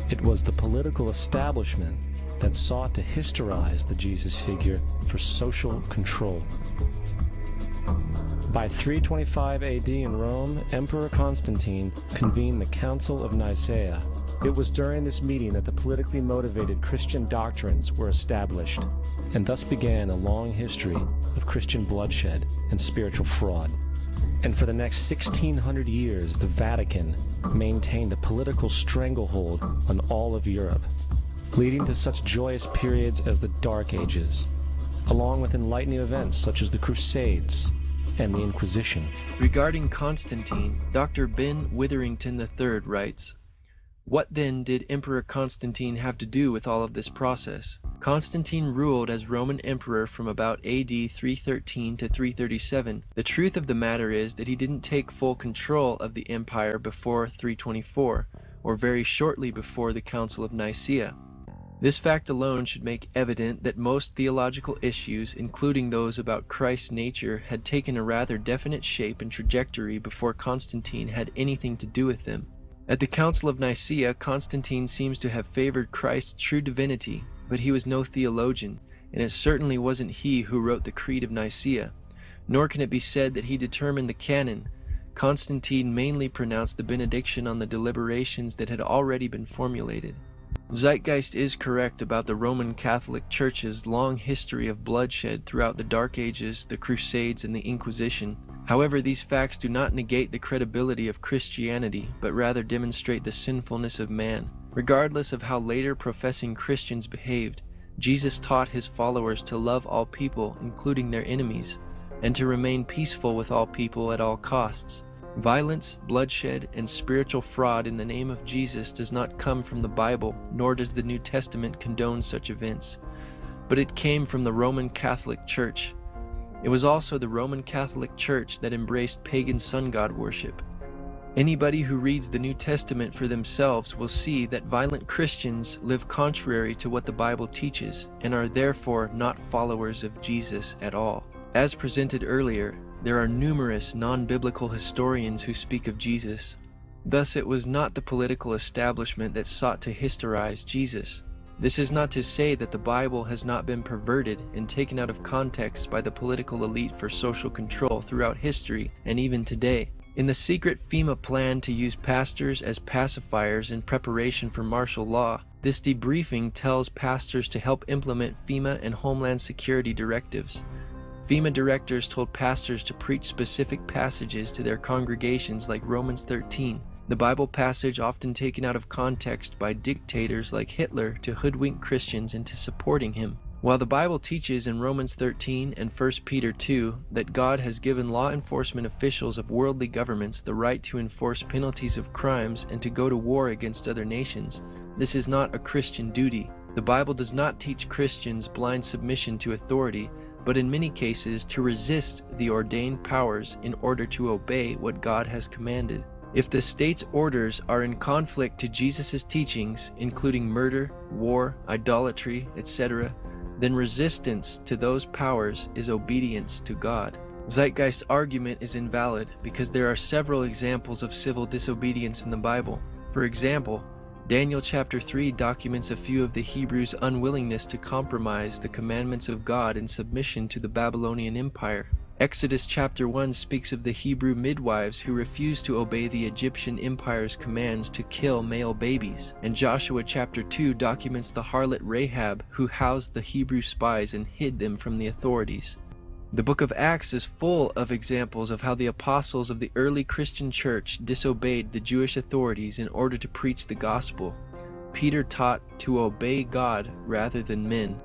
It was the political establishment that sought to historize the Jesus figure for social control. By 325 AD in Rome, Emperor Constantine convened the Council of Nicaea. It was during this meeting that the politically motivated Christian doctrines were established, and thus began a long history of Christian bloodshed and spiritual fraud. And for the next 1600 years, the Vatican maintained a political stranglehold on all of Europe, leading to such joyous periods as the Dark Ages, along with enlightening events such as the Crusades and the Inquisition. Regarding Constantine, Dr. Ben Witherington III writes, "What then did Emperor Constantine have to do with all of this process? Constantine ruled as Roman emperor from about AD 313 to 337. The truth of the matter is that he didn't take full control of the empire before 324, or very shortly before the Council of Nicaea. This fact alone should make evident that most theological issues, including those about Christ's nature, had taken a rather definite shape and trajectory before Constantine had anything to do with them. At the Council of Nicaea, Constantine seems to have favored Christ's true divinity, but he was no theologian, and it certainly wasn't he who wrote the Creed of Nicaea, nor can it be said that he determined the canon. Constantine mainly pronounced the benediction on the deliberations that had already been formulated. Zeitgeist is correct about the Roman Catholic Church's long history of bloodshed throughout the Dark Ages, the Crusades, and the Inquisition. However, these facts do not negate the credibility of Christianity, but rather demonstrate the sinfulness of man. Regardless of how later professing Christians behaved, Jesus taught his followers to love all people, including their enemies, and to remain peaceful with all people at all costs. Violence, bloodshed, and spiritual fraud in the name of Jesus does not come from the Bible, nor does the New Testament condone such events, but it came from the Roman Catholic Church. It was also the Roman Catholic Church that embraced pagan sun god worship. Anybody who reads the New Testament for themselves will see that violent Christians live contrary to what the Bible teaches and are therefore not followers of Jesus at all. As presented earlier, there are numerous non-biblical historians who speak of Jesus. Thus, it was not the political establishment that sought to historize Jesus. This is not to say that the Bible has not been perverted and taken out of context by the political elite for social control throughout history and even today. In the secret FEMA plan to use pastors as pacifiers in preparation for martial law, this debriefing tells pastors to help implement FEMA and Homeland Security directives. FEMA directors told pastors to preach specific passages to their congregations like Romans 13, the Bible passage often taken out of context by dictators like Hitler to hoodwink Christians into supporting him. While the Bible teaches in Romans 13 and 1 Peter 2 that God has given law enforcement officials of worldly governments the right to enforce penalties of crimes and to go to war against other nations, this is not a Christian duty. The Bible does not teach Christians blind submission to authority, but in many cases to resist the ordained powers in order to obey what God has commanded. If the state's orders are in conflict to Jesus' teachings, including murder, war, idolatry, etc., then resistance to those powers is obedience to God. Zeitgeist's argument is invalid because there are several examples of civil disobedience in the Bible. For example, Daniel chapter 3 documents a few of the Hebrews' unwillingness to compromise the commandments of God in submission to the Babylonian Empire. Exodus chapter 1 speaks of the Hebrew midwives who refused to obey the Egyptian Empire's commands to kill male babies. And Joshua chapter 2 documents the harlot Rahab who housed the Hebrew spies and hid them from the authorities. The book of Acts is full of examples of how the apostles of the early Christian church disobeyed the Jewish authorities in order to preach the gospel. Peter taught to obey God rather than men.